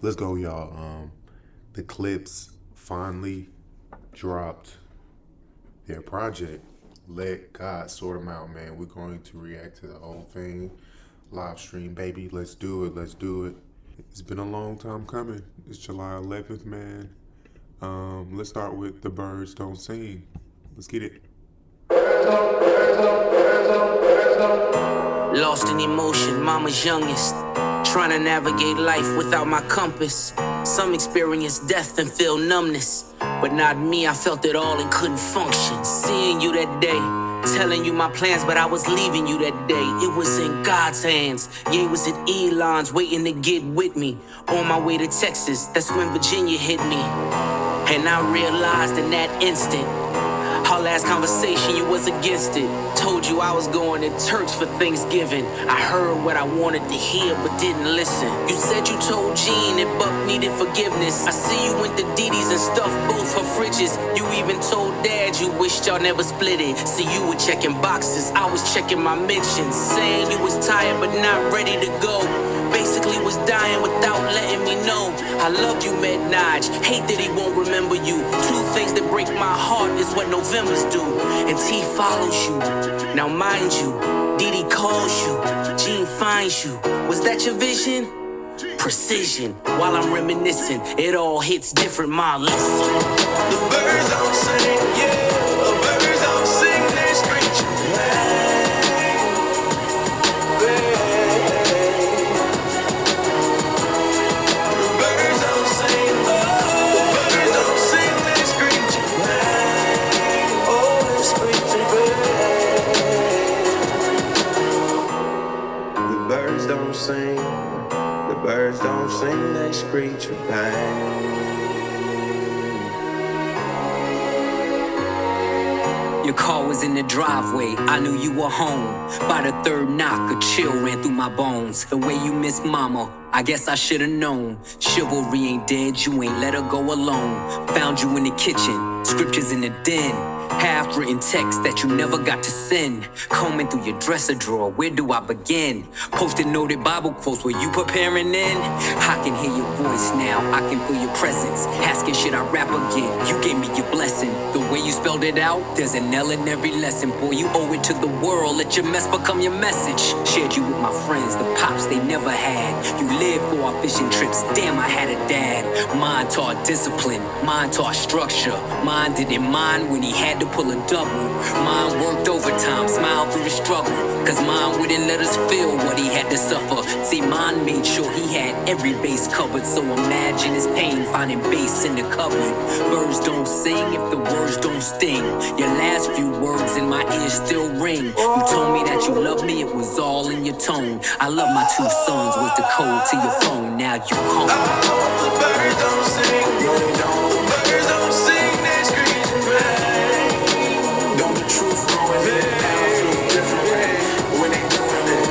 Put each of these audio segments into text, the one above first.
Let's go, y'all. The Clipse finally dropped their project. Let God sort them out, man. We're going to react to the whole thing. Live stream, baby. Let's do it. Let's do it. It's been a long time coming. It's July 11th, man. Let's start with The Birds Don't Sing. Let's get it. Lost in emotion, mama's youngest. Trying to navigate life without my compass. Some experience death and feel numbness, but not me, I felt it all and couldn't function. Seeing you that day, telling you my plans, but I was leaving you that day. It was in God's hands. Yeah, it was at Elon's, waiting to get with me. On my way to Texas, that's when Virginia hit me. And I realized in that instant, our last conversation, you was against it. Told you I was going to church for Thanksgiving. I heard what I wanted to hear, but didn't listen. You said you told Jean that Buck needed forgiveness. I see you went to Didi's and stuffed both her fridges. You even told Dad you wished y'all never split it. See, you were checking boxes, I was checking my mentions. Saying you was tired but not ready to go. Basically was dying without letting me know. I loved you, Med Naj. Hate that he won't remember you. Two things that break my heart is what November's do. And T follows you. Now mind you, Didi calls you. Jean finds you. Was that your vision? Precision. While I'm reminiscing, it all hits different, my listen. The birds don't sing, yeah. The birds don't sing, they screech. The birds don't sing, they screech of pain. Your car was in the driveway, I knew you were home. By the third knock, a chill ran through my bones. The way you miss mama, I guess I should've known. Chivalry ain't dead, you ain't let her go alone. Found you in the kitchen, scriptures in the den. Half-written text that you never got to send. Combing through your dresser drawer, where do I begin? Posted noted Bible quotes, were you preparing then? I can hear your voice now, I can feel your presence. Asking should I rap again, you gave me your blessing. The way you spelled it out, there's an L in every lesson. Boy, you owe it to the world, let your mess become your message. Shared you with my friends, the pops they never had. You lived for our fishing trips, damn I had a dad. Mine taught discipline, mine taught structure. Mine didn't mind when he had to pull a double. Mine worked overtime, smiled through the struggle. Cause mine wouldn't let us feel what he had to suffer. See, mine made sure he had every base covered. So imagine his pain finding bass in the cupboard. Birds don't sing if the words don't sting. Your last few words in my ears still ring. You told me that you loved me, it was all in your tone. I love my two sons was the code to your phone. Now you home. The birds don't sing, no they don't. The birds don't sing, they screech and pain. Don't the truth growing in now feel different when they doing it.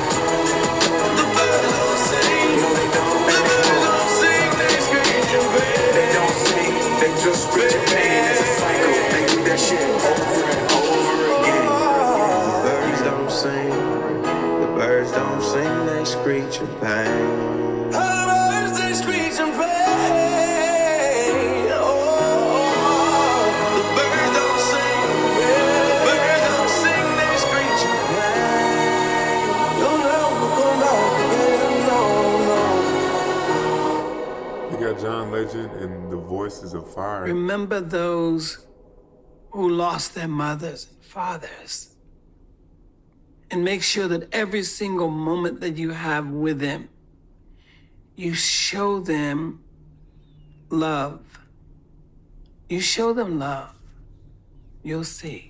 The birds don't sing, no they don't. The birds don't sing, they screech and pain. They don't sing, they just screech and pain. It's a cycle, they do that shit over and over again. The birds don't sing, the birds don't sing, they screech and pain. John Legend and the Voices of Fire. Remember those who lost their mothers and fathers. And make sure that every single moment that you have with them, you show them love. You show them love. You'll see.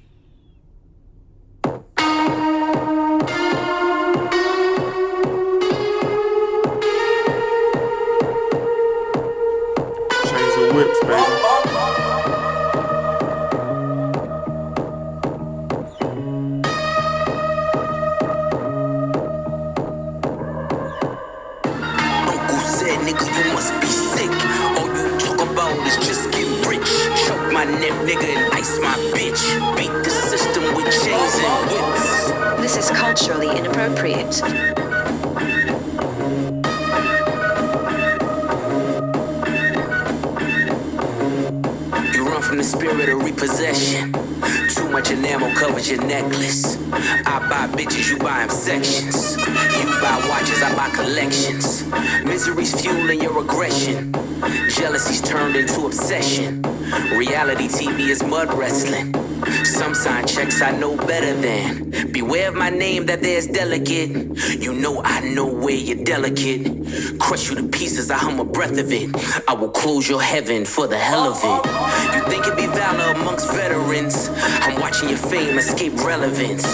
Whips, baby. Uncle said, nigga, you must be sick. All you talk about is just get rich. Choke my neck, nigga, and ice my bitch. Beat the system with chains and whips. This is culturally inappropriate. the spirit of repossession. Too much enamel covers your necklace. I buy bitches, you buy them sections. You buy watches, I buy collections. Misery's fueling your aggression. Jealousy's turned into obsession. Reality TV is mud wrestling. Some sign checks I know better than. Beware of my name that there's delicate. You know I know where you're delicate. Crush you to pieces, I hum a breath of it. I will close your heaven for the hell of it. You think it'd be valor amongst veterans. I'm watching your fame escape relevance.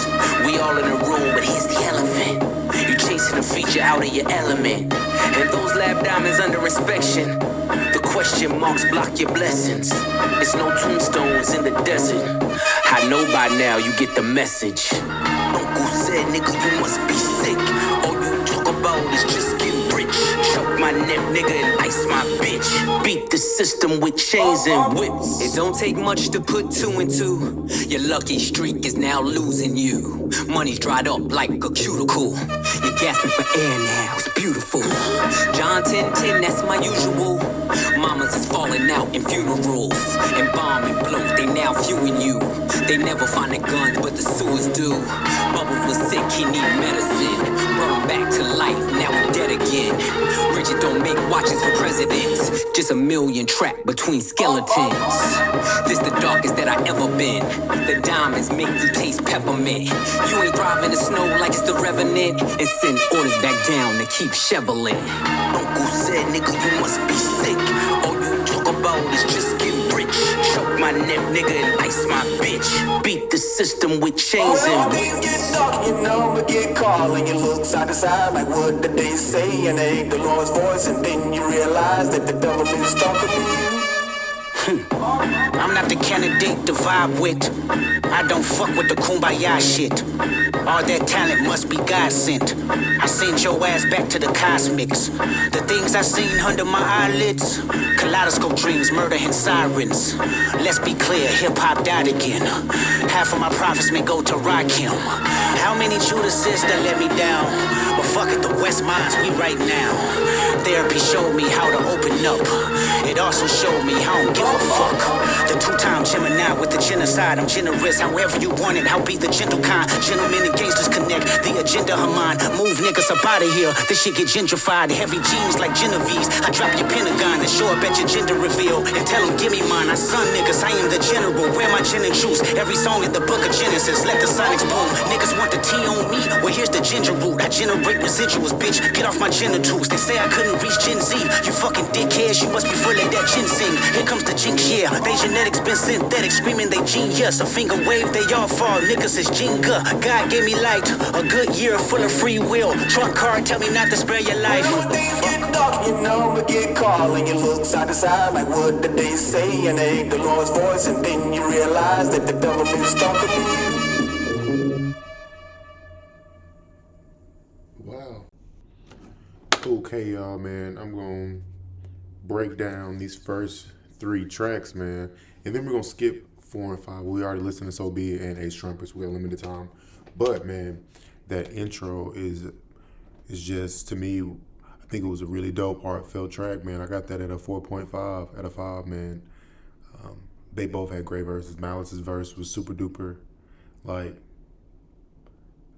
We all in a room, but here's the elephant. You chasing a feature out of your element. And those lab diamonds under inspection. The question marks block your blessings. It's no tombstones in the desert. I know by now you get the message. Uncle said, nigga, you must be sick. All you talk about is just getting rich. Choke my neck, nigga, and ice my bitch. Beat the system with chains and whips. It don't take much to put two and two. Your lucky streak is now losing you. Money's dried up like a cuticle. You're gasping for air now, it's beautiful. John 10:10, that's my usual. Mamas is falling out in funerals. And bomb and blow, they now viewing you. They never find the guns, but the sewers do. Bubbles was sick, he need medicine. Brought him back to life, now he dead again. Richard don't make watches for presidents. Just a million trapped between skeletons. This the darkest that I ever been. The diamonds make you taste peppermint. You ain't thriving in the snow like it's the Revenant. And send orders back down to keep shoveling. Uncle said, nigga, you must be sick. All you talk about is just getting rich. Choke my neck, nigga, and ice my bitch. Beat the system with chains and things get dark, you know, but get called and you look side to side like what did they say? And they ain't the Lord's voice, and then you realize that the devil is talking to you. I'm not the candidate to vibe with. I don't fuck with the kumbaya shit. All that talent must be God sent. I send your ass back to the cosmics. The things I seen under my eyelids. Kaleidoscope dreams, murder and sirens. Let's be clear, hip-hop died again. Half of my profits may go to Rakim. How many Judases that let me down? But fuck it, the West Minds, we right now. Therapy showed me how to open up. It also showed me I don't give a fuck. The two-time Gemini with the genocide. I'm generous, however you want it. I'll be the gentle kind. Gentlemen and gangsters connect. The agenda of mine. Move niggas up out of here. This shit get gentrified. Heavy jeans like Genevieve's. I drop your Pentagon and show up at your gender reveal. And tell them, give me mine. I son niggas, I am the general. Where my gin and juice? Every song in the book of Genesis. Let the sonics boom. Niggas want the tea on me. Well, here's the ginger root. I generate residuals, bitch. Get off my genitals. They say I couldn't reach Gen Z. You fucking dickheads. You must be full of that ginseng. Here comes the jinx, yeah. They genetics been synthetic. Screaming they genius. A finger wave, they all fall. Niggas is Jenga. God gave me light. A good year full of free will. Trump card, tell me not to spare your life. When things get dark, you know, but get called and you look side to side like what did they say? And they ain't the Lord's voice, and then you realize that the devil is talking to you. Wow. Okay, y'all, man. I'm going to break down these first 3 tracks, man. And then we're going to skip 4 and 5. We already listened to So Be It and Ace Trumpets. We got limited time. But, man, that intro is just, to me, I think it was a really dope, heartfelt track, man. I got that at a 4.5 out of 5, man. They both had great verses. Malice's verse was super duper, like,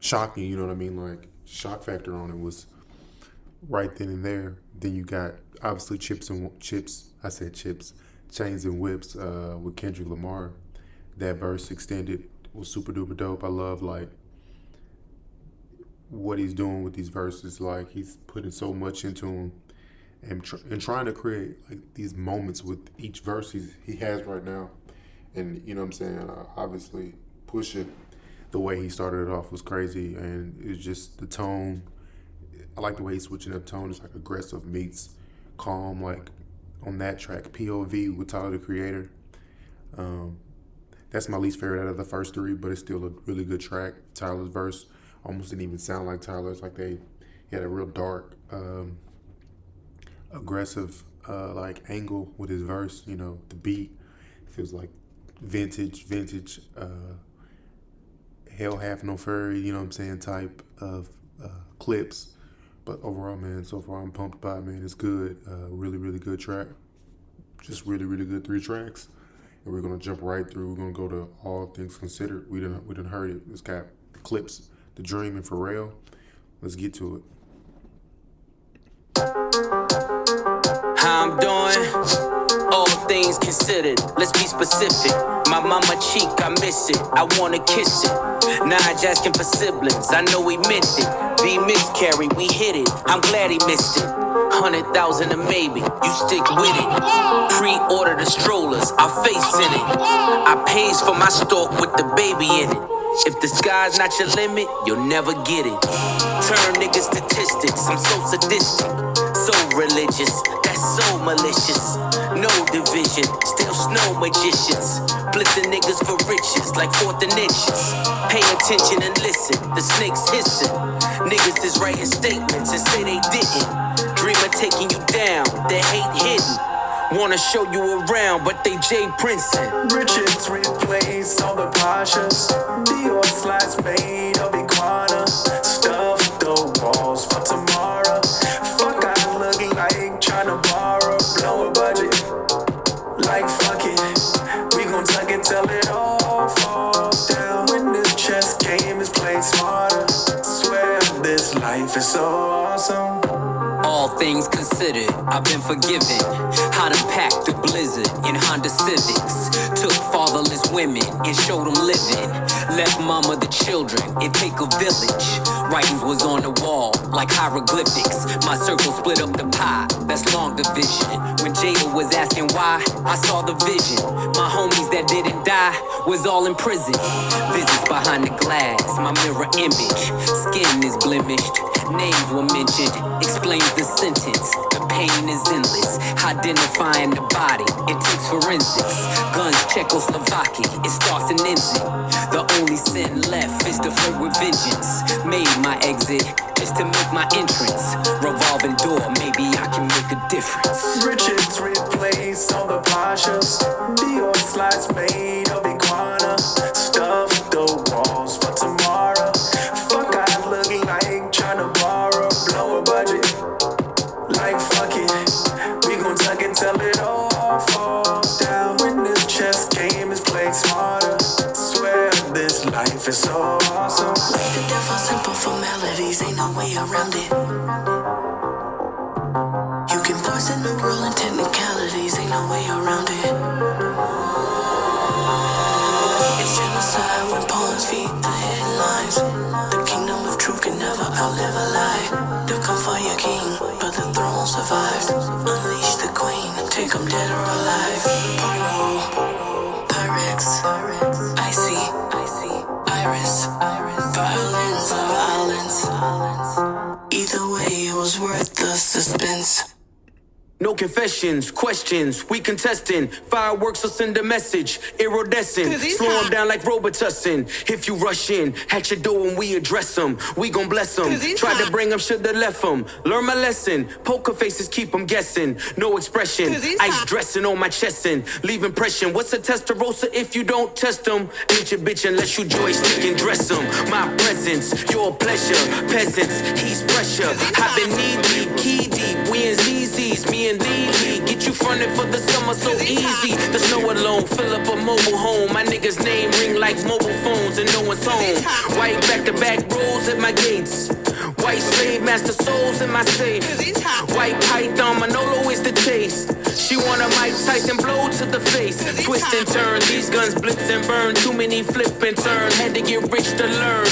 shocking, you know what I mean? Like, shock factor on it was right then and there. Then you got, obviously, Chains and Whips with Kendrick Lamar. That verse extended was super duper dope. I love, like, what he's doing with these verses. Like, he's putting so much into them and trying to create, like, these moments with each verse he has right now. And, you know what I'm saying, obviously, Pusha, the way he started it off was crazy, and it's just the tone. I like the way he's switching up tone. It's like aggressive meets calm, like on that track, P.O.V. with Tyler, the Creator. That's my least favorite out of the first 3, but it's still a really good track. Tyler's verse almost didn't even sound like Tyler's. Like he had a real dark, aggressive, like angle with his verse. You know, the beat feels like vintage, Hell Hath No Fury, you know what I'm saying, type of Clipse. But overall, man, so far I'm pumped by it, man. It's good. Really, really good track. Just really, really good 3 tracks. and we're gonna jump right through. We're gonna go to All Things Considered. We done heard it. It's got Clipse, The Dream, and Pharrell. Let's get to it. How I'm doing? All things considered, let's be specific. My mama cheek, I miss it. I wanna kiss it. Nige asking for siblings, I know he meant it. V miscarry, we hit it. I'm glad he missed it. 100,000 a maybe, you stick with it. Pre-order the strollers, our face in it. I pays for my stalk with the baby in it. If the sky's not your limit, you'll never get it. Turn niggas statistics, I'm so sadistic, so religious, that's so malicious. No division, still snow magicians. Blitzing niggas for riches, like fourth and inches. Pay attention and listen, the snakes hissing. Niggas is writing statements and say they didn't. Dreamer taking you down, they hate hidden. Wanna show you around, but they Jay Princeton. Riches replace all the Pashas. Dior slides made of iguana. Stuff the walls for tomorrow. Fuck, I look like tryna borrow. Blow a budget. Like fuck it. We gon' tuck it till it all falls down. When this chess game is played smarter. Swear this life is so awesome. All things considered, I've been forgiven. I done packed the blizzard in Honda Civics. Took fatherless women and showed them living. Left mama the children, it take a village. Writings was on the wall like hieroglyphics. My circle split up the pie, that's long division. When Jada was asking why, I saw the vision. My homies that didn't die was all in prison. Visits behind the glass, my mirror image. Skin is blemished, names were mentioned. Explains the sentence, the pain is endless. Identifying the body, it takes forensics. Guns Czechoslovakia, it starts and ends it. The only sin left is to flirt with vengeance. Made my exit just to make my entrance. Revolving door, maybe I can make a difference. Riches replace all the Pashas. Dior slides made of iguana. Stuff the walls for tomorrow. Fuck, I look like tryna borrow. Blow a budget. Like fuck it. We gon' tuck it till it all falls down. When this chess game is played smarter. Swear this life is so awesome. Life and death are simple formalities, ain't no way around it. You can poison the world in technicalities, ain't no way around it. It's genocide when pawns feed the headlines. The kingdom of truth can never outlive a lie. They'll come for your king, but the throne survives. Unleash the queen, take them dead or alive. Pyro, Pyrex, icy, iris, violence of islands. Either way, it was worth the suspense. No confessions, questions, we contesting. Fireworks will send a message, iridescent. Slow them down like Robitussin. If you rush in, at your door when we address them, we gon' bless them. Tried to bring them, shoulda left them. Learn my lesson, poker faces keep them guessing. No expression, ice dressing on my chest and leave impression. What's a testarossa if you don't test them? Ain't your bitch unless you joystick and dress them. My presence, your pleasure, peasants, he's pressure. I've been knee deep, key deep, we in ZZ's, me and Lee, get you fronted for the summer so easy. The snow alone, fill up a mobile home. My nigga's name ring like mobile phones and no one's home. White back-to-back rolls at my gates. White slave master souls in my safe. White python Manolo is the taste. She want a Mike Tyson blow to the face. Twist and turn, these guns blitz and burn. Too many flip and turn, had to get rich to learn.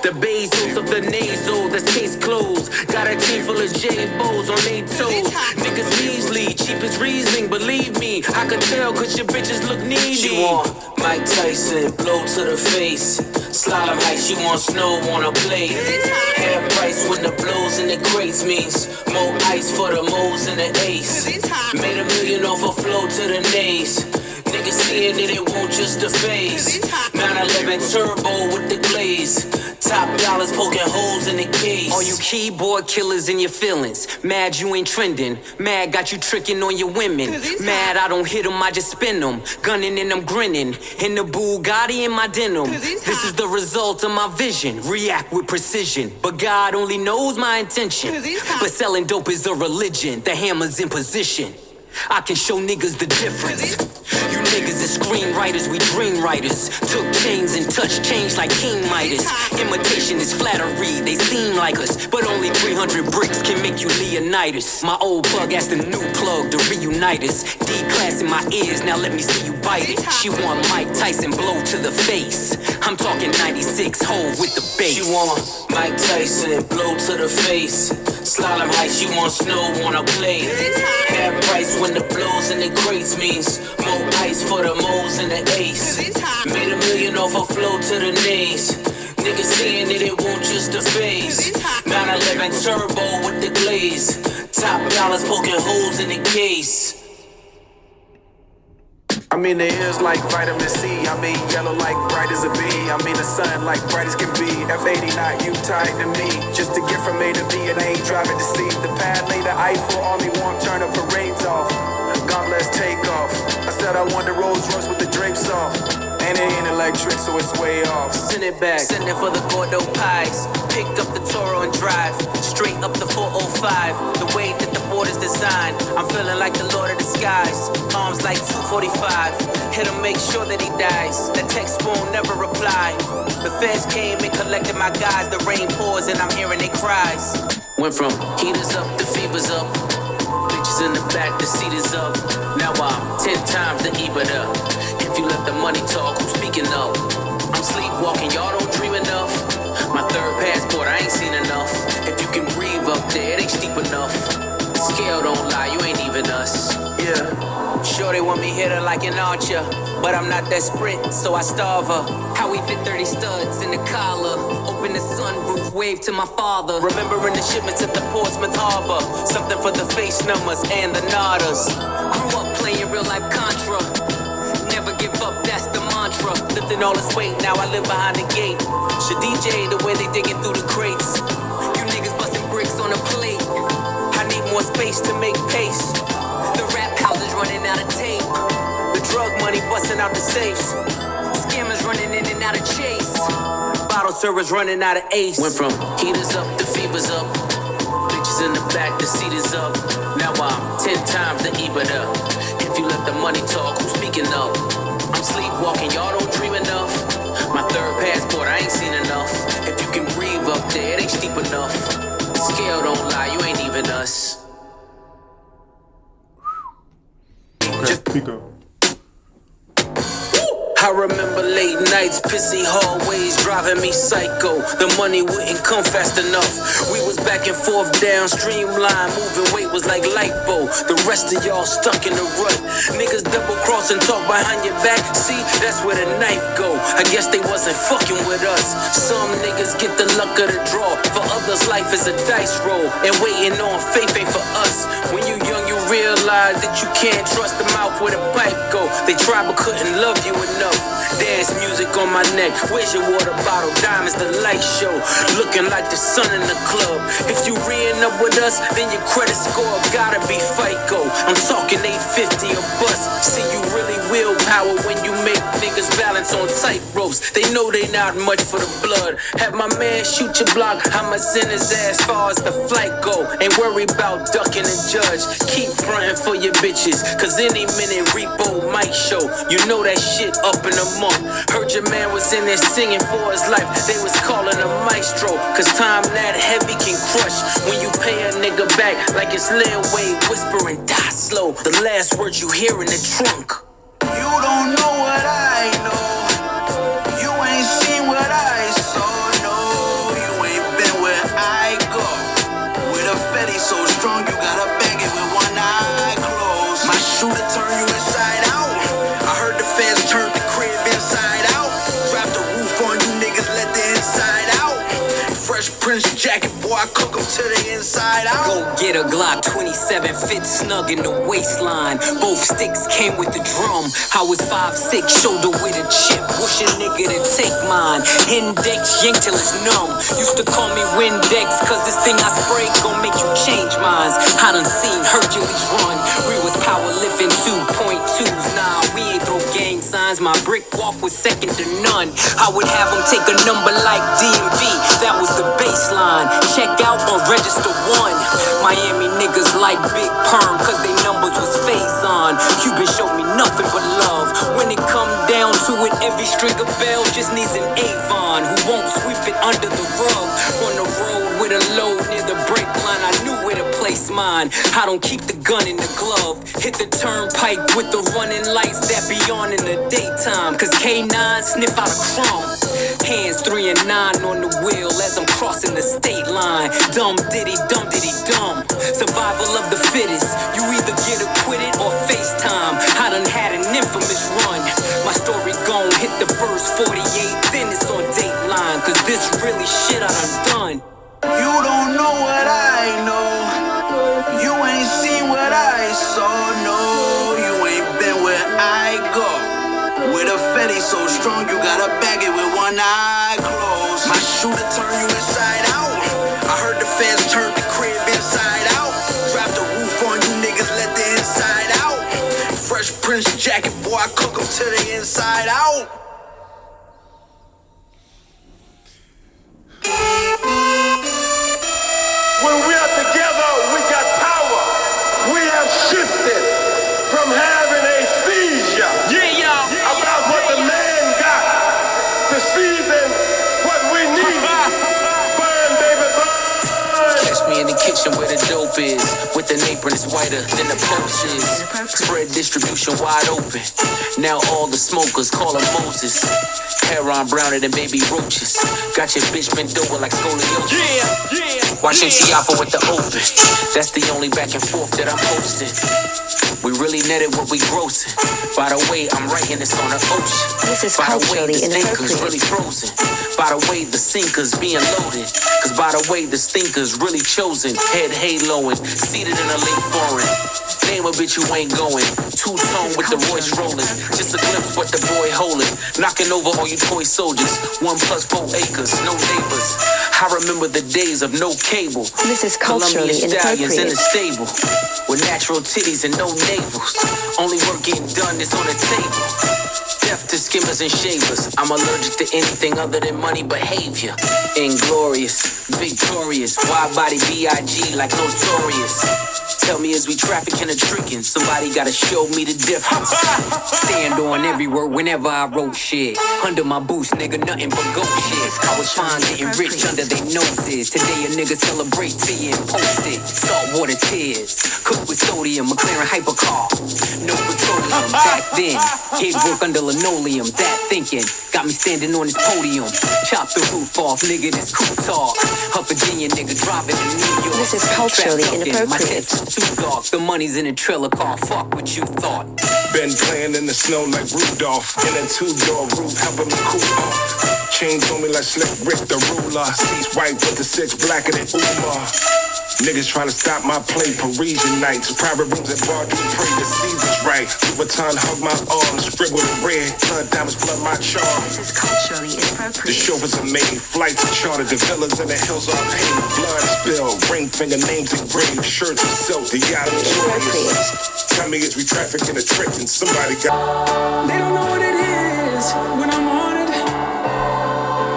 The Bezos of the nasal, that's case closed. Got a team full of J-Bows on they toes. Niggas measly, cheap as Riesling, believe me. I could tell cause your bitches look needy. She want Mike Tyson, blow to the face. Slalom height, she want snow on a plate. Half price when the blows in the crates means more ice for the moles and the ace. Made $1 million off a flow to the nays. Niggas seeing that it won't just a phase. 911 turbo with the glaze. Top dollars poking holes in the case. All you keyboard killers in your feelings. Mad you ain't trending. Mad got you tricking on your women. Mad I don't hit them, I just spin them. Gunning and I'm grinning. In the Bugatti in my denim. This is the result of my vision. React with precision. But God only knows my intention. But selling dope is a religion. The hammer's in position. I can show niggas the difference. You niggas is screenwriters, we dream writers. Took chains and touched change like King Midas. Imitation is flattery, they seem like us, but only 300 bricks can make you Leonidas. My old plug asked the new plug to reunite us. D-class in my ears, now let me see you bite it. She want Mike Tyson blow to the face. I'm talking 96 Hov with the bass. She want Mike Tyson blow to the face. Slalom height, she want snow on a plate. Half price when the blows in the crates means more ice for the moles and the ace. Made $1 million off a flow to the knees. Niggas saying that it won't just a phase. 911 turbo with the glaze. Top dollars poking holes in the case. I mean the ears like vitamin C. I mean yellow like bright as a bee. I mean the sun like bright as can be. F80 not you tied to me. Just to get from A to B and I ain't driving to see. The pad lay the Eiffel Army won't turn the parades off. God let's take off. I said I want the Rolls Royce with the drapes off. And it ain't electric so it's way off. Send it back, send it for the Gordo pies. Picked up the Toro and drive, straight up the 405. The way that the board is designed, I'm feeling like the Lord of the Skies. Arms like 245, hit him, make sure that he dies. The text won't never reply. The feds came and collected my guys. The rain pours and I'm hearing their cries. Went from heaters up to fevers up. Bitches in the back, the seat is up. Now I'm 10 times the EBITDA. If you let the money talk, who's speaking up? I'm sleepwalking, y'all don't dream enough. My third passport, I ain't seen enough. If you can breathe up there, it ain't steep enough. The scale don't lie, you ain't even us. Yeah. Sure they want me hit her like an archer, but I'm not that sprint, so I starve her. How we fit 30 studs in the collar. Open the sunroof, wave to my father. Remembering the shipments at the Portsmouth Harbor. Something for the face numbers and the nodders. Grew up playing real life Contra. Never give up, that's the mantra. Lifting all this weight, now I live behind the gate. Should DJ the way they digging through the crates. You niggas busting bricks on a plate. I need more space to make pace. The rap house is running out of tape. The drug money busting out the safes. Scammers running in and out of chase. Bottle servers running out of ace. Went from heaters up to fevers up. Bitches in the back, the seat is up. Now I'm 10 times the EBITDA. If you let the money talk, who's speaking up? I'm sleepwalking, y'all don't dream enough. My third passport, I ain't seen enough. If you can breathe up there, it ain't steep enough. The scale don't lie, you ain't even us. Okay, Pico. I remember late nights, pissy hallways driving me psycho. The money wouldn't come fast enough. We was back and forth down streamline, moving weight was like lipo. The rest of y'all stuck in the rut. Niggas double cross and talk behind your back. See, that's where the knife go. I guess they wasn't fucking with us. Some niggas get the luck of the draw. For others, life is a dice roll, and waiting on faith ain't for us. When you young, you realize that you can't trust the mouth where the pipe go. They tried but couldn't love you enough. Dance music on my neck. Where's your water bottle? Diamonds, the light show. Looking like the sun in the club. If you re-ing up with us, then your credit score gotta be FICO. I'm talking 850 a bus. See, you really willpower when you make niggas balance on tight ropes. They know they not much for the blood. Have my man shoot your block. I'ma send his ass far as the flight go. Ain't worry about ducking the judge. Keep frontin' for your bitches, cause any minute repo might show. You know that shit up in the month. Heard your man was in there singing for his life. They was calling him maestro, cause time that heavy can crush. When you pay a nigga back like it's Lil Wayne whispering, die slow. The last words you hear in the trunk. You don't know what I know. You ain't seen what I saw. No, you ain't been where I go. With a Fetty so strong, you gotta bang it with one eye closed. My shooter turn you inside out. I heard the fans turn the crib inside out. Drop the roof on you niggas, let the inside out. Fresh Prince jacket, boy, I cook 'em to the inside out. Go get a Glock 27, fit snug in the waistline. Both sticks came with the drum. I was 5'6", shoulder with a chip. Wish a nigga to take mine. Index yank till it's numb. Used to call me Windex, cause this thing I spray gon' make you change minds. I done seen Hercules run. We was power lifting 2.2s. Nah, we ain't throw gang signs. My brick walk was second to none. I would have them take a number like DMV. That was the baseline. Check out on register 1. Miami niggas like Big Perm, cause they numbers was phase on. Cuban showed me nothing but love. Every string of bells just needs an Avon who won't sweep it under the rug. On the road with a load near the brake line, I knew where to place mine. I don't keep the gun in the glove. Hit the turnpike with the running lights that be on in the daytime. Cause K9 sniff out a crumb. Hands 3 and 9 on the wheel as I'm crossing the state line. Dumb diddy dumb. Survival of the fittest. You either get acquitted or FaceTime. I done had an infamous run. My story gon' hit the first 48, then it's on Dateline. Cause this really shit I done. You don't know what I know. You ain't seen what I saw. No, you ain't been where I go. With a fetty so strong, you gotta bag it with one eye closed. My shooter turn you inside out. I heard the fans turn the crib inside out. Drop the roof on you niggas, let the inside out. Fresh Prince jacket, boy, I cook 'em to the inside out. When we are together, we got power. We have shifted from having a seizure about what the man got to season what we need. Burn, baby, burn. Catch me in the kitchen where the dope is. With an apron that's whiter than the post is. Spread distribution wide open. Now all the smokers call him Moses. Hair on browner than baby roaches. Got your bitch bent over like scoliosis. Watching Tiafa with the open. That's the only back and forth that I'm posting. We really netted what we grossing. By the way, I'm writing this on the ocean. This is by the way, culturally the stinkers inappropriate. really frozen. By the way, the sinkers being loaded. Cause by the way, the stinkers really chosen. Head haloing, seated in a late foreign. Name a bitch you ain't going. Two-tone with the voice rolling. Just a glimpse what the boy holding. Knocking over all you toy soldiers. 1 + 4 acres, no neighbors. I remember the days of no cable. This is culturally Colombian stallions in inappropriate. the stable. With natural titties and no navels. Only work getting done is on the table. Deaf to skimmers and shavers. I'm allergic to anything other than money behavior. Inglorious, victorious. Wide body B.I.G. like notorious. Tell me as we trafficking or tricking, somebody gotta show me the difference. Stand on every word whenever I wrote shit. Under my boots, nigga, nothing but goat shit. I was fine getting rich under their noses. Today a nigga celebrate tea and post it. Saltwater tears, cooked with sodium, McLaren hypercar. No petroleum, back then. Kid work under linoleum, that thinking. Got me standing on this podium. Chop the roof off, nigga, this cool talk. A Virginia nigga driving in New York. This is culturally Trap ducking, my inappropriate. tits too dark, the money's in a trailer car. Fuck what you thought. Been playing in the snow like Rudolph. In a 2-door roof, helping me cool off. Chains on me like Slick Rick the ruler. Seats white with the 6 blacker than Umar. Niggas trying to stop my play. Parisian nights, private rooms at bar. Do pray the season's right. Vuitton hug my arm, scribbled in red. Blood diamonds flood my charm. This is culturally The inappropriate. chauffeurs are made, flights are chartered, the villas in the hills are paid. Blood spilled, ring finger names engraved, shirts of silk, the yacht is glorious. Tell me as we trafficking a trick and somebody got. They don't know what it is when I'm on it.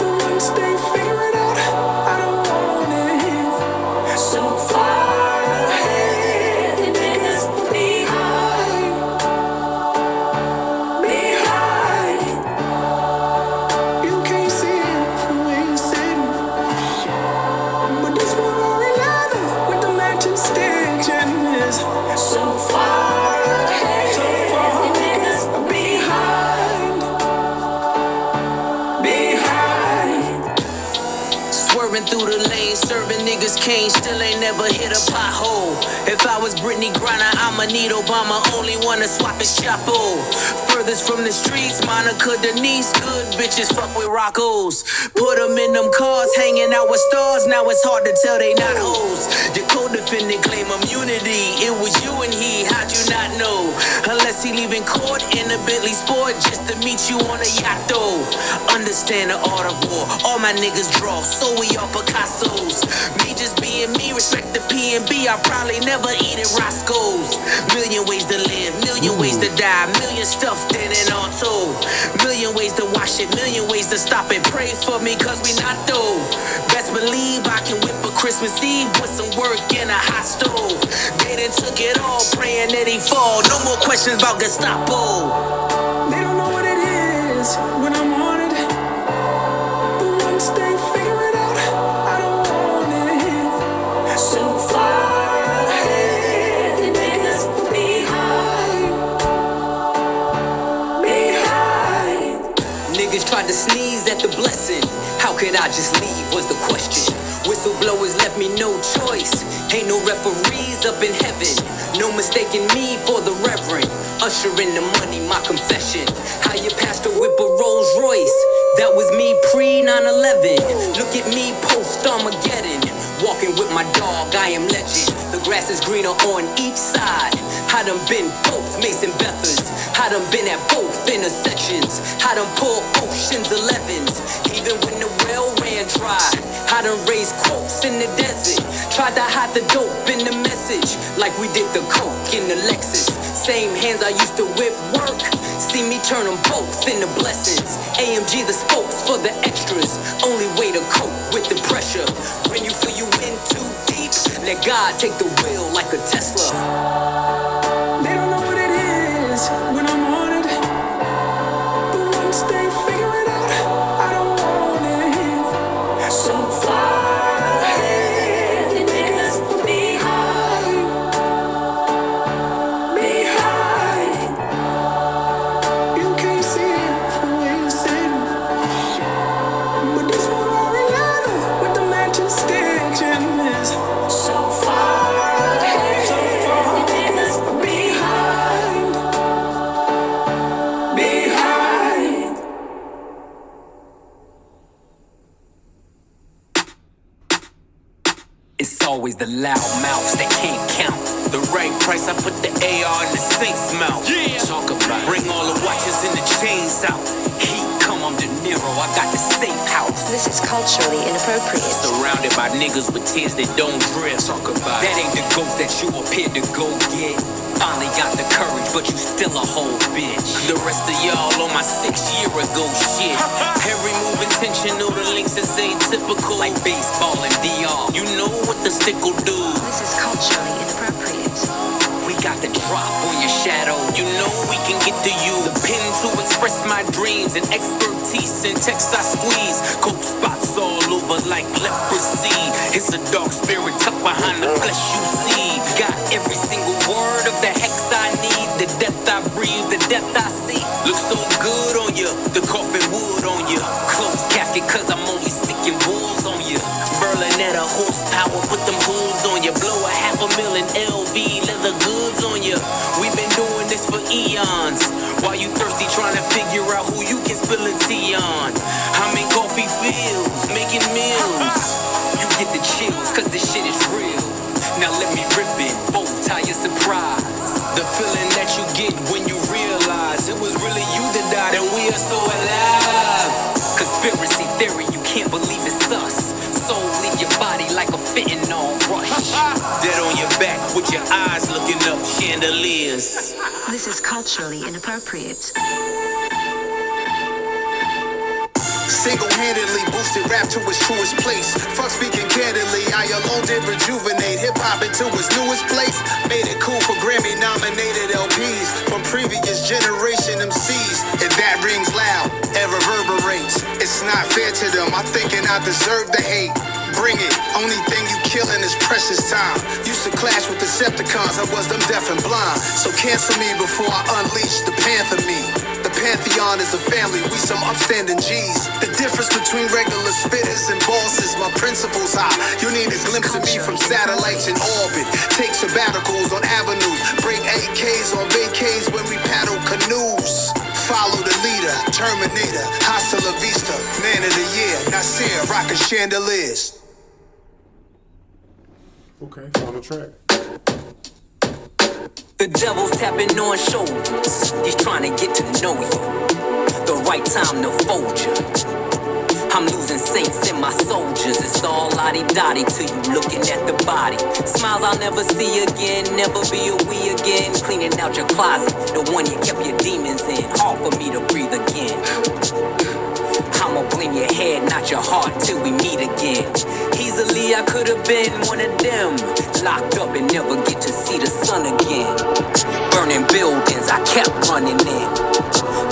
But once they figure it out, I don't want it. So far ahead, the niggas behind. You can't see it from where you're sitting. But this Ferrari leather with the matching stitching is so far ahead. So far niggas behind. Swerving through the lane, serving niggas cane, still ain't never hit a pothole. If I was Brittany Griner, I'ma need Obama, only wanna swap his chapo. Furthest from the streets, Monica Denise, good bitches fuck with Roccos. Put them in them cars, hanging out with stars, now it's hard to tell they not hoes. Your co-defendant claim immunity, it was you and he, how'd you not know? Unless he leaving court in a Bentley Sport just to meet you on a yacht though. Understand the art of war, all my niggas draw, so we all Picasso's. Me just being me, respect the P&B, I probably never eat at Roscoe's. Million ways to live, million ways to die, million stuffed in and all told. Million ways to wash it, million ways to stop it. Pray for me cause we not though. Best believe I can whip a Christmas Eve with some work in a hot stove. They done took it all, praying that he fall. No more questions about Gestapo. They don't know what it is when Tried to sneeze at the blessing. How could I just leave was the question. Whistleblowers left me no choice. Ain't no referees up in heaven. No mistaking me for the reverend. Usher in the money, my confession. How your pastor whip a Rolls Royce. That was me pre 9/11. Look at me post Armageddon. Walking with my dog, I am legend. The grass is greener on each side. I done been both Mason Bethers. I done been at both intersections. I done pulled Ocean's 11s. Even when the well ran dry. I done raised quotes in the desert. Tried to hide the dope in the message. Like we did the coke in the Lexus. Same hands I used to whip work. See me turn them both into blessings. AMG the spokes for the extras. Only way to cope with the pressure. When you feel you in too deep, let God take the wheel like a Tesla. They don't know what it is when I'm on it. But once they figure it out, I don't want it. So far ahead, you niggas behind. Behind. You can't see it from where you're sitting. But this Ferrari leather with the matching stitch in this. So far ahead, you niggas behind. Behind. It's always the loud mouths that can't count. The right price, I put the AR in the Saint's mouth. Yeah. Talk about it. Bring all the watches and the chains out. Heat come, I'm De Niro, I got the safe house. This is culturally inappropriate. Surrounded by niggas with tears that don't drip. Talk about That it. ain't the ghost that you appeared to go get. Finally got the courage, but you still a whole bitch. The rest of y'all on my 6 year ago shit. Every move intentional, the links is atypical. Like baseball and DR. You know what the stick will do. This is culturally inappropriate. We got the drop on your shadow. You know we can get to you. The pen to express my dreams and expertise in text I squeeze. Coke spots all over like leprosy. It's a dark spirit tucked behind the flesh you see. Got every single word of the hex I need. The death I breathe, the death I see. Looks so good on you. The coffin wood on you. Closed casket cause I'm only sicking wolves on you. Berlinetta horsepower, put them hooves on you. Blow a $500,000 LV leather goods on you. We've been doing this for eons. While you thirsty trying to figure out who you can spill a tea on. I'm in coffee fields, making meals. You get the chills cause this shit is real. Now let me rip it, bow tie your surprise. The feeling that you get when you realize it was really you that died and we are so alive. Conspiracy theory, you can't believe it's us. Soul leave your body like a fentanyl rush. Dead on your back with your eyes looking up, chandeliers. This is culturally inappropriate. Single-handedly boosted rap to its truest place. Fuck speaking candidly, I alone did rejuvenate hip-hop into its newest place. Made it cool for Grammy-nominated LPs from previous generation MCs. If that rings loud, it reverberates. It's not fair to them, I'm thinking I deserve the hate. Bring it, only thing you killing is precious time. Used to clash with Decepticons, I was them deaf and blind. So cancel me before I unleash the Panther me. The Pantheon is a family, we some upstanding G's. The difference between regular spitters and bosses, my principles high. You need a glimpse of me from satellites in orbit. Take sabbaticals on avenues, break AKs on vacays when we paddle canoes. Follow the leader, Terminator, hasta la vista, man of the year, Nasir, rockin' chandeliers. Okay, final track. The devil's tapping on shoulders. He's trying to get to know you. The right time to fold you. I'm losing saints in my soldiers. It's all lottie-dottie to you looking at the body. Smiles I'll never see again, never be a we again. Cleaning out your closet, the one you kept your demons in. Hard for me to breathe again. I'ma blame your head, not your heart, till we meet again. Easily I could have been one of them. Locked up and never get to see the sun again. Burning buildings, I kept running in.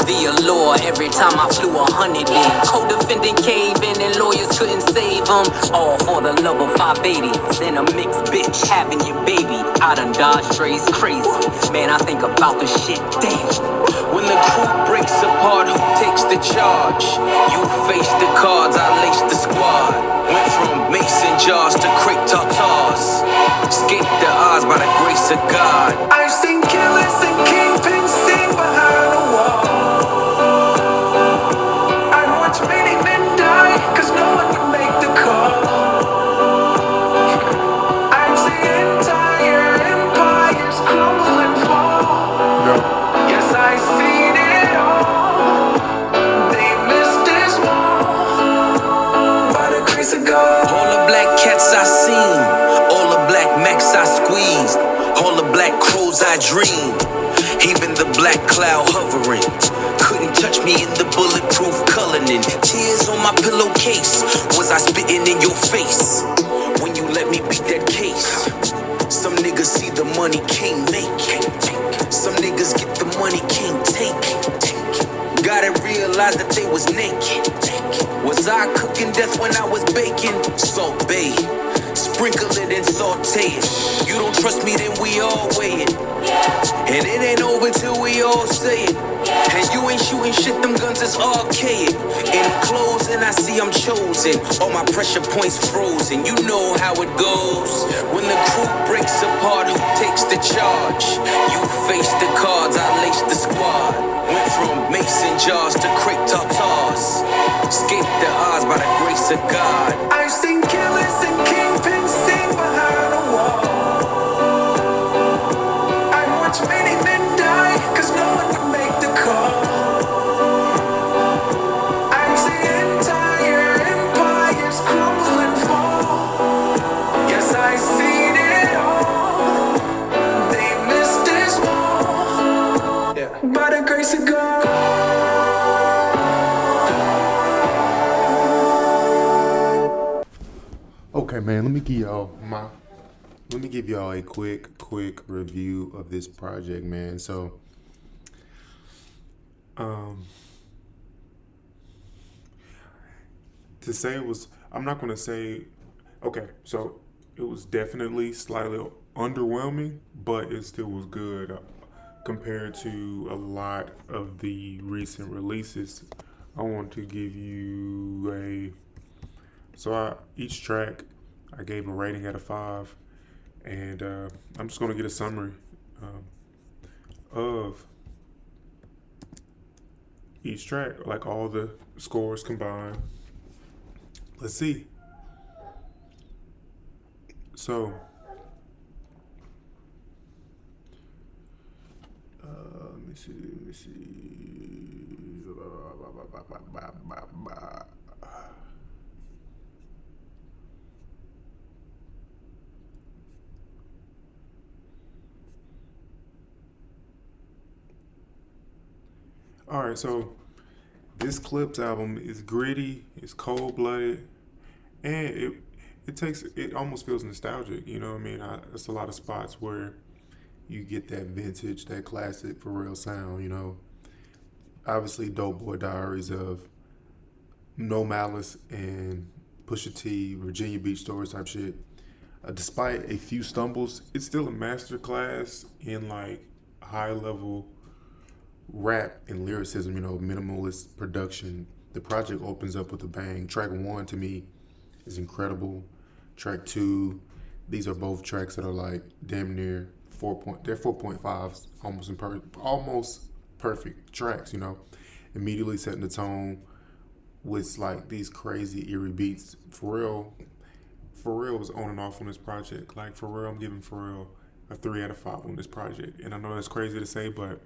The allure every time I flew 100 in. Co-defendant caving and lawyers couldn't save them. All for the love of 580s and a mixed bitch having your baby. I done dodged strays crazy. Man, I think about the shit, damn. When the crew break breaks apart, who takes the charge? You face the cards, I lace the squad. Went from mason jars to crepe tartars. Escape the odds by the grace of God. I've seen killers and kingpins sing behind the wall. I've watched many men die, cause no one would make the call. I've seen entire empires crumble and fall. Yes, I've seen it all. They missed this wall. By the grace of God. All the black cats I seen, all the black max I squeezed, all the black crows I dreamed, even the black cloud hovering. Couldn't touch me in the bulletproof Cullinan. Tears on my pillowcase. Was I spitting in your face when you let me beat that case? Some niggas see the money king make. Some niggas get the money king take. Gotta realize that they was naked. Was I cooking death when I was baking? Salt Bay, sprinkle it and saute it. You don't trust me, then we all weigh it. And it ain't over till we all say it. And you ain't shooting shit, them guns is archaic. In closing, I see I'm chosen. All my pressure points frozen. You know how it goes. When the crew breaks apart, who takes the charge? You face the cards, I lace the squad. Went from mason jars to crepe tartars. Escape the odds by the grace of God. I've seen killers and kingpins sing behind the wall. I've watched many men die, cause no one would make the call. I've seen entire empires crumble and fall. Yes, I've seen it all. They missed this wall. By the grace of God. Okay, man, let me give y'all a quick review of this project, man. So, to say it was, I'm not gonna say, okay, so it was definitely slightly underwhelming, but it still was good compared to a lot of the recent releases. I want to give you each track I gave a rating out of 5, and I'm just gonna get a summary of each track, like all the scores combined. Let's see. So, let me see. All right, so this Clipse album is gritty, it's cold-blooded, and it almost feels nostalgic. You know what I mean? It's a lot of spots where you get that vintage, that classic for real sound. You know, obviously, Dope Boy Diaries of No Malice and Pusha T, Virginia Beach Stories type shit. Despite a few stumbles, it's still a masterclass in like high level rap and lyricism, you know, minimalist production. The project opens up with a bang. Track 1 to me is incredible. Track 2, these are both tracks that are like damn near 4.5s, almost perfect tracks, you know. Immediately setting the tone with like these crazy eerie beats. Pharrell was on and off on this project. Like Pharrell, I'm giving Pharrell a 3 out of 5 on this project. And I know that's crazy to say, but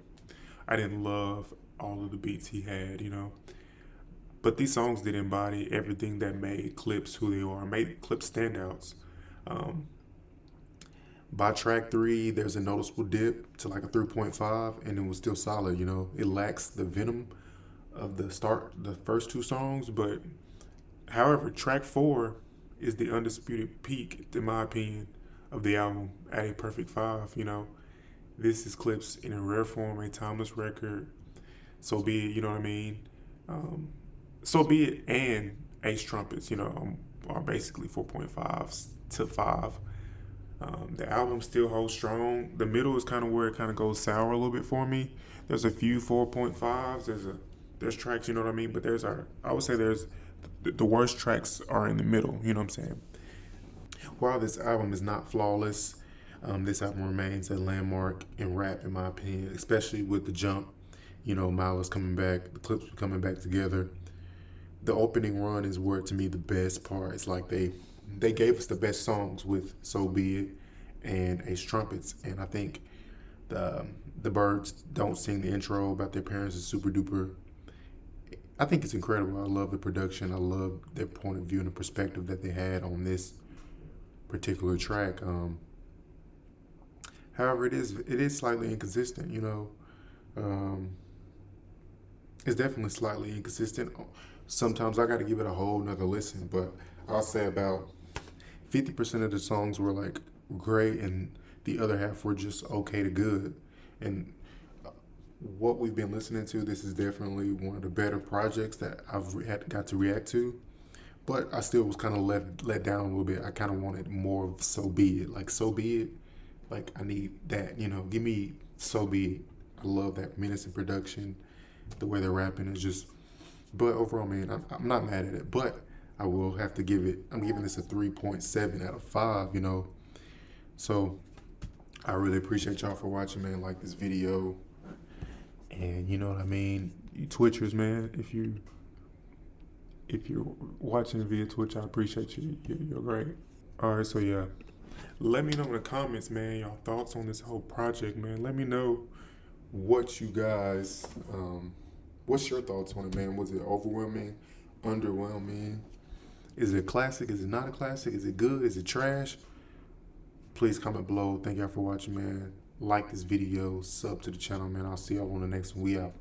I didn't love all of the beats he had, you know. But these songs did embody everything that made Clipse who they are, made Clipse standouts. By track 3, there's a noticeable dip to like a 3.5, and it was still solid, you know. It lacks the venom of the first 2 songs, but however, track 4 is the undisputed peak, in my opinion, of the album at a perfect 5, you know. This is Clipse in a rare form, a timeless record. So be it, you know what I mean? So be it, and Ace Trumpets, you know, are basically 4.5s to 5. The album still holds strong. The middle is kind of where it kind of goes sour a little bit for me. There's a few 4.5s. There's tracks, you know what I mean. But I would say the worst tracks are in the middle. You know what I'm saying? While this album is not flawless, this album remains a landmark in rap, in my opinion, especially with the jump. You know, Miles coming back, the Clipse coming back together. The opening run is where, to me, the best part. It's like they gave us the best songs with So Be It and Ace Trumpets. And I think the Birds Don't Sing the intro about their parents is super duper. I think it's incredible. I love the production. I love their point of view and the perspective that they had on this particular track. However, it is slightly inconsistent, you know. It's definitely slightly inconsistent. Sometimes I got to give it a whole nother listen, but I'll say about 50% of the songs were like great and the other half were just okay to good. And what we've been listening to, this is definitely one of the better projects that I've got to react to. But I still was kind of let down a little bit. I kind of wanted more of So Be It. Like, So Be It, like, I need that, you know. Give me So Be It. I love that menacing production. The way they're rapping is just... But overall, man, I'm not mad at it. But I will have to I'm giving this a 3.7 out of 5, you know. So I really appreciate y'all for watching, man. Like this video. And you know what I mean? You Twitchers, man, if you're watching via Twitch, I appreciate you. You're great. All right, so yeah. Let me know in the comments, man, y'all thoughts on this whole project, man. Let me know what you guys... what's your thoughts on it, man? Was it overwhelming, underwhelming? Is it a classic? Is it not a classic? Is it good? Is it trash? Please comment below. Thank y'all for watching, man. Like this video. Sub to the channel, man. I'll see y'all on the next one. We out.